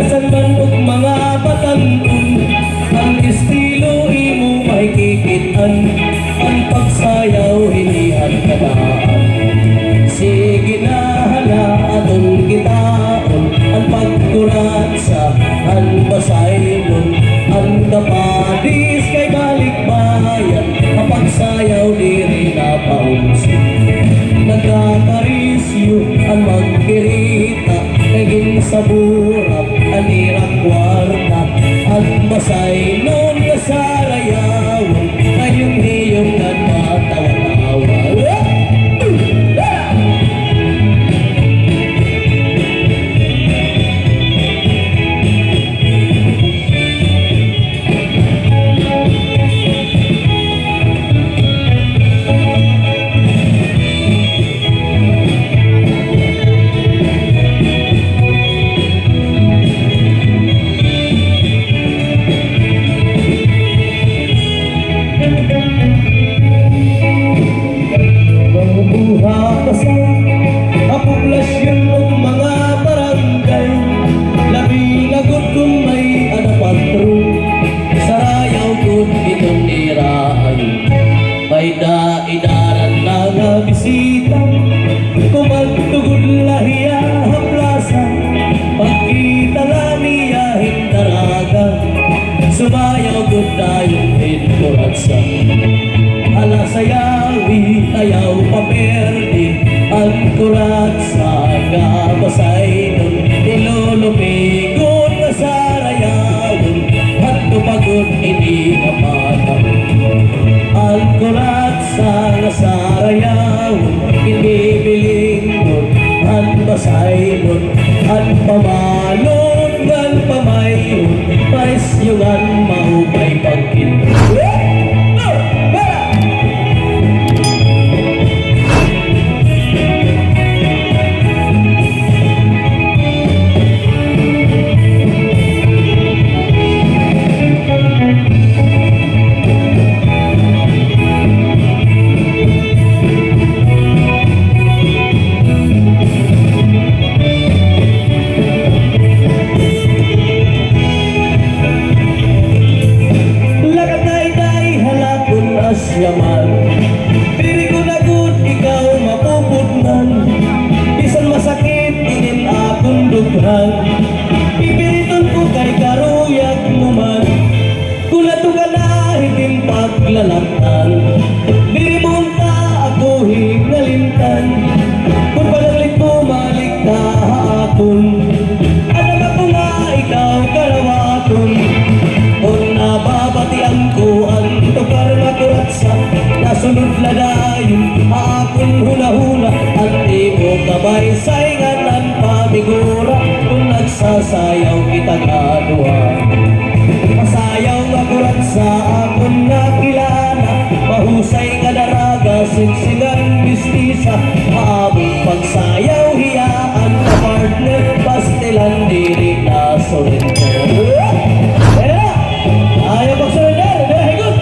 Nasan man og mga batan-on, ang estilo imo mahikikitan, ang pagsayaw hinihan kadaan. Sige na hala aton kitaon, ang pagkurat sa ang basaylon, ang kapadis kay balikbayan, ang pagsayaw diri na paunsin. Nagkakarisyo ang magkirita, naging sa burak ang irang kwarta, ang basaylon na sarayawan, ngayong hiyong nagmatawa-tawa. Idaran na nga bisita, kumagtugod lahiya haplasan, pagkita lamiya hindaraga, sumayaw gud tayong hinturatsan. Ala sayawi ayaw paperdi, ang kuratsa nga basaydon, ilulupigon nga sarayawon, at tupagod hindi kapatang. Ang kuratsa nga sarayawon, inibilinggon, ang basaylon, ang pamalon, ang pamayon, paresyungan mahupay pagkinto. Yaman, diri ko na gud ikaw mapuputnan, bisan masakit inin akong dughan, pipiliton ko kay karuyag mo man, kung nato ka na hiting paglalaktan, diri mo unta ako hignalintan, kung palaglit mo malikta akon, alam ako nga ikaw karawaton, kung nababatian ko ang tukar na kuratsa, nasunod na dayon akong hula-hula, at di mo kamay sainganan pamigura, kung nagsasayaw kita kaduha. Masayaw nga kuratsa akong nakilala, mahusay nga daraga, sinsingan mistisa, maabong pagsayaw hiyaan ka partner, pastilan diri na surrender. Ayaw mag-surrender, very good!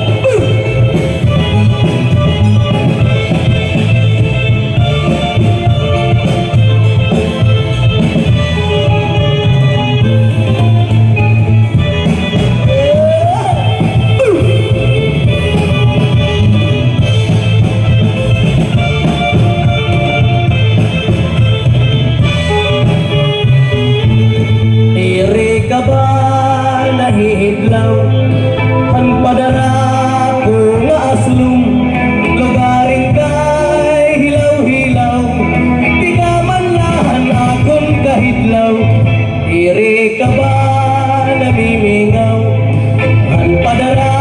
Iri ka ba nahihidlaw, ang padara ko nga aslum, lugaring kay hilaw-hilaw, di ka man lahan akong kahidlaw. Iri ka ba namimingaw, ang padara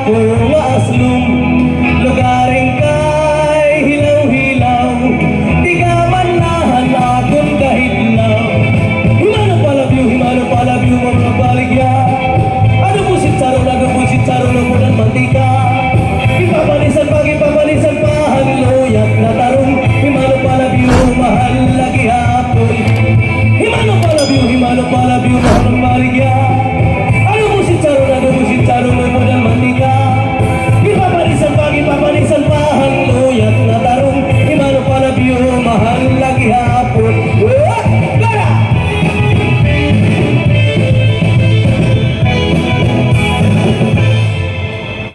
ko nga aslum,